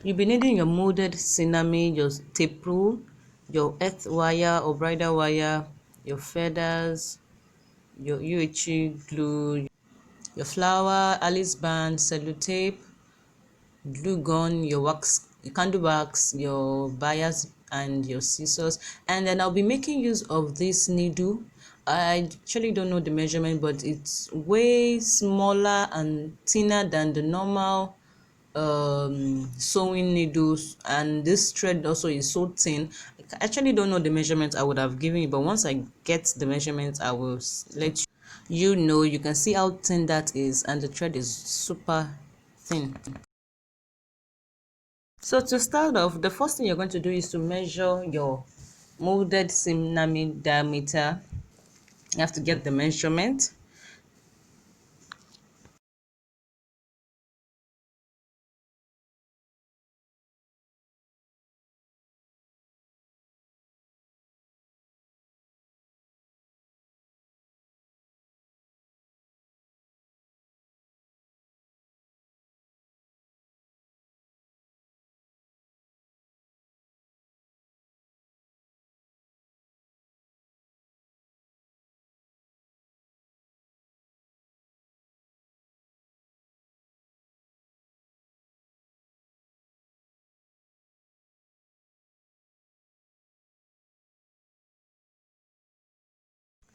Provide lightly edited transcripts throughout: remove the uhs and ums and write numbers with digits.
You'll be needing your molded sinamay, your tape rule, your earth wire or bridal wire, your feathers, your UHE glue, your flower, Alice band, sellotape, glue gun, your wax, your candle wax, your bias, and your scissors. And then I'll be making use of this needle. I actually don't know the measurement, but it's way smaller and thinner than the normal sewing needles, and this thread also is so thin. I actually don't know the measurement I would have given you, but once I get the measurement I will let you know. You can see how thin that is, and the thread is super thin. So to start off, the first thing you're going to do is to measure your molded sinamay diameter. You have to get the measurement.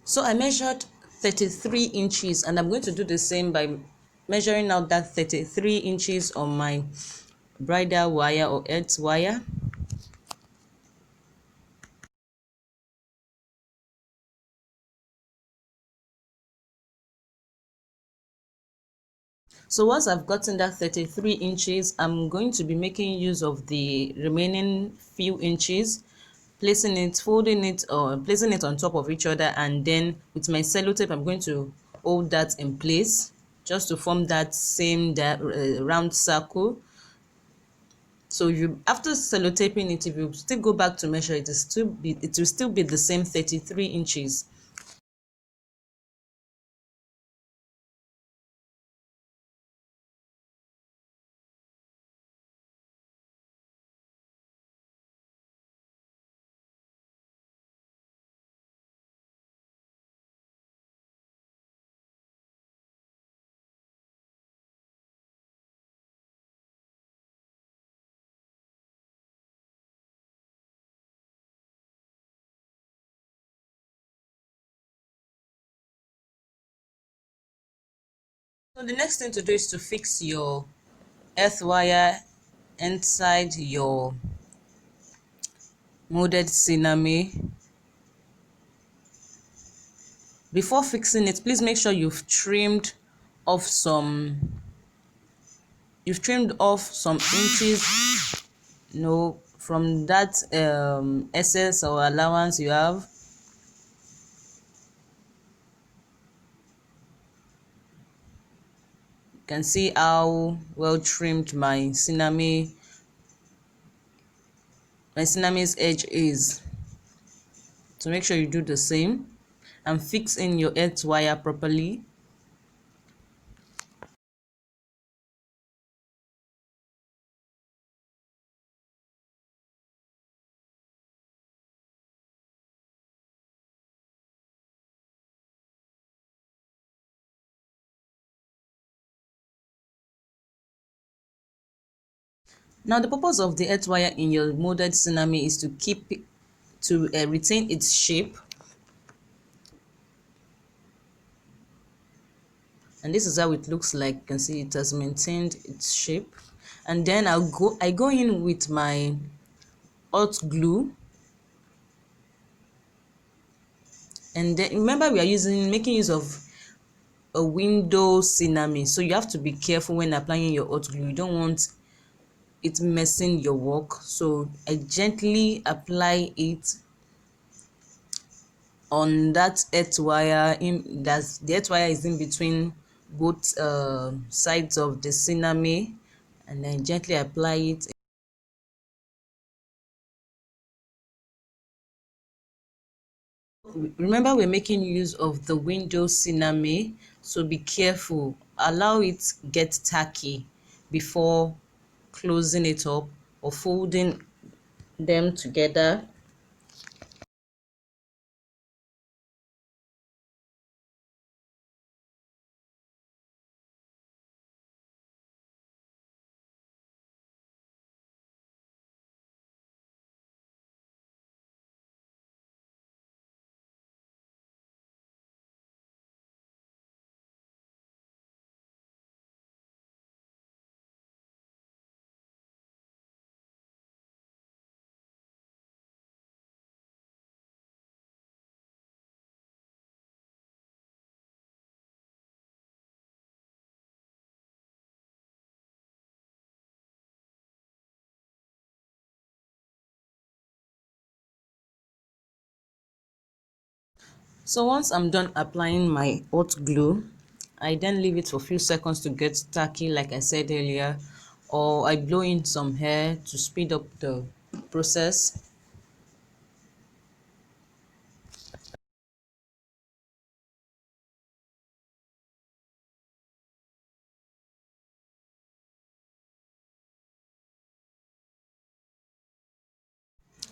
So I measured 33 inches, and I'm going to do the same by measuring out that 33 inches on my bridal wire or earth wire. So once I've gotten that 33 inches, I'm going to be making use of the remaining few inches, placing it, folding it, or placing it on top of each other, and then with my sellotape I'm going to hold that in place just to form that same round circle. So you, after sellotaping it, if you still go back to measure it, it will still be the same 33 inches. So the next thing to do is to fix your earth wire inside your molded sinamay. Before fixing it, please make sure off some you've trimmed off some inches, from that excess or allowance you have. You can see how well trimmed my cinamay's edge is. So make sure you do the same and fix in your earth wire properly. Now the purpose of the earth wire in your molded sinamay is to retain its shape, and this is how it looks like. You can see it has maintained its shape. And then I go in with my hot glue, and then remember we are making use of a window sinamay, so you have to be careful when applying your hot glue. You don't want it messing your work, so I gently apply it on that earth wire. The earth wire is in between both sides of the sinamay, and then gently apply it. Remember we're making use of the window sinamay, so be careful, allow it get tacky before closing it up. or folding them together. So once I'm done applying my hot glue, I then leave it for a few seconds to get tacky like I said earlier, or I blow in some air to speed up the process.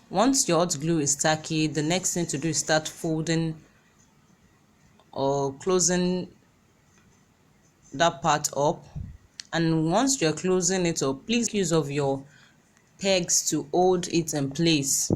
Once your hot glue is tacky, the next thing to do is start folding or closing that part up. And once you're closing it up, please make use of your pegs to hold it in place.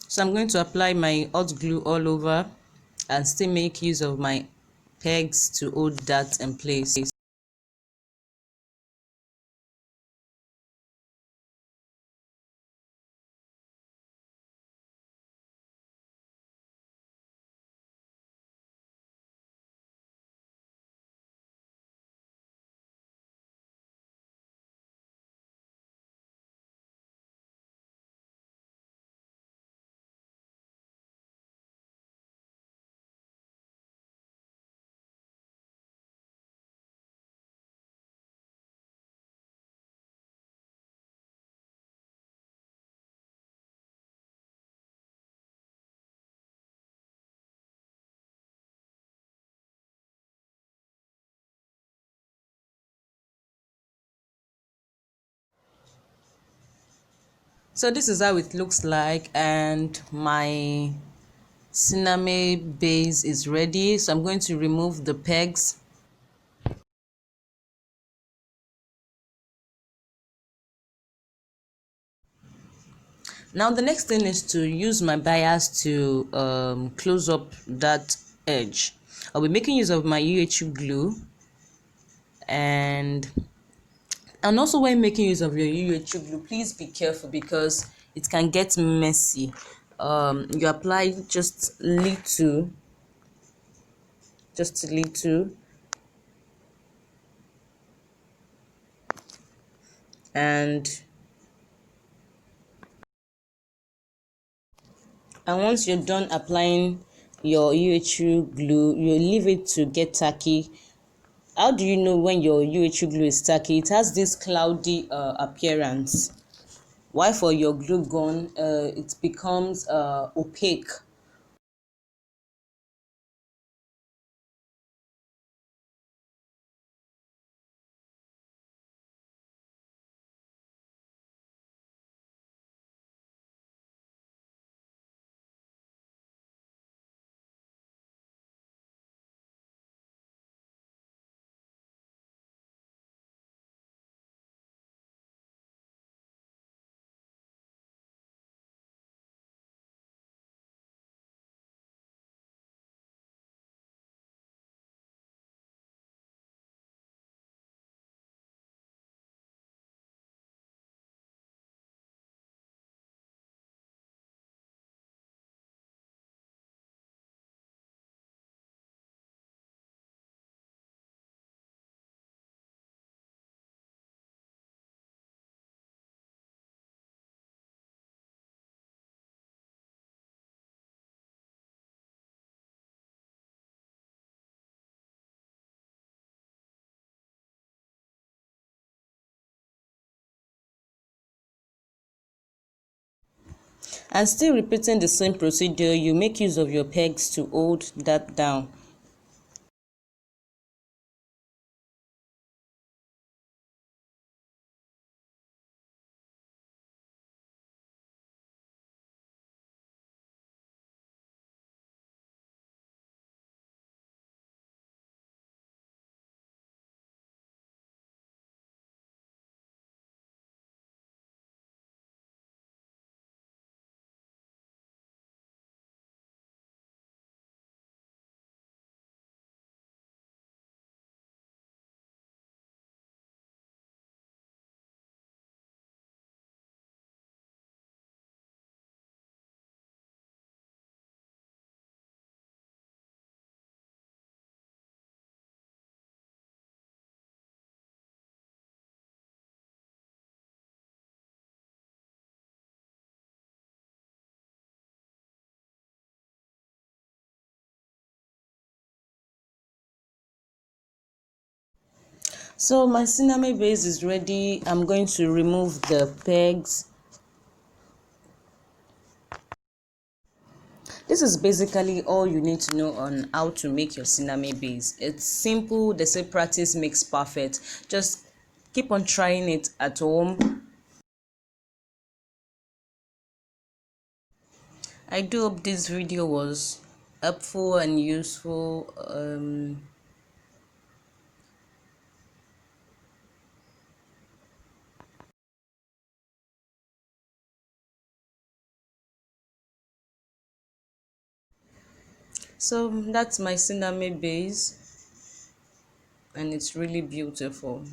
So I'm going to apply my hot glue all over and still make use of my pegs to hold that in place. So this is how it looks like, and my sinamay base is ready. So I'm going to remove the pegs. Now the next thing is to use my bias to close up that edge. I'll be making use of my UHU glue, and also when making use of your UHU glue, please be careful because it can get messy. You apply just a little, and once you're done applying your UHU glue, you leave it to get tacky. How do you know when your UHU glue is tacky? It has this cloudy appearance. While for your glue gun, it becomes opaque. And still repeating the same procedure, you make use of your pegs to hold that down. So my sinamay base is ready. I'm going to remove the pegs. This is basically all you need to know on how to make your sinamay base. It's simple. They say practice makes perfect. Just keep on trying it at home. I do hope this video was helpful and useful. So that's my sinamay base, and it's really beautiful.